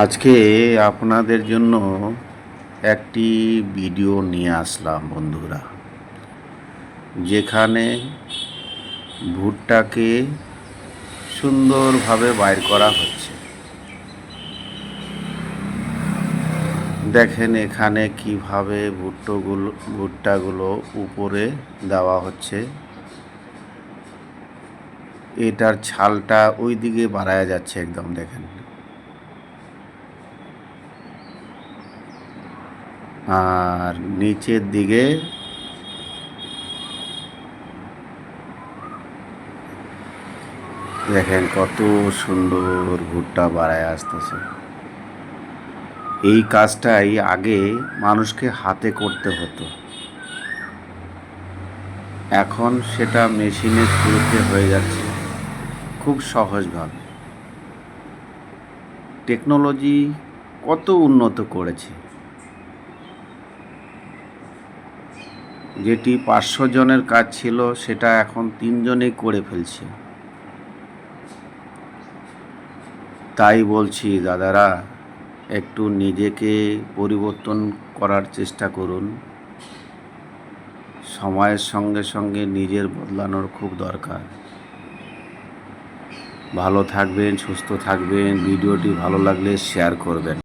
আজকে আপনাদের জন্য একটি ভিডিও নিয়ে আসলাম বন্ধুরা, যেখানে ভুট্টাকে সুন্দরভাবে বাইর করা হচ্ছে। দেখেন এখানে কিভাবে ভুট্টাগুলো উপরে দেওয়া হচ্ছে। এটার ছালটা ওই দিকে বাড়ায়া যাচ্ছে একদম, দেখেন। আর নিচের দিকে দেখেন কত সুন্দর ভুট্টা বাড়ায় আসতেছে। এই কাজটাই আগে মানুষকে হাতে করতে হতো, এখন সেটা মেশিনের থ্রুতে হয়ে যাচ্ছে খুব সহজভাবে। টেকনোলজি কত উন্নত করেছে, যেটি 500 জনের কাজ ছিল সেটা এখন 3 জনেই করে ফেলছে। তাই বলছি দাদারা, একটু নিজেকে পরিবর্তন করার চেষ্টা করুন। সময়ের সঙ্গে সঙ্গে নিজের বদলানোর খুব দরকার। ভালো থাকবেন, সুস্থ থাকবেন। ভিডিওটি ভালো লাগলে শেয়ার করবেন।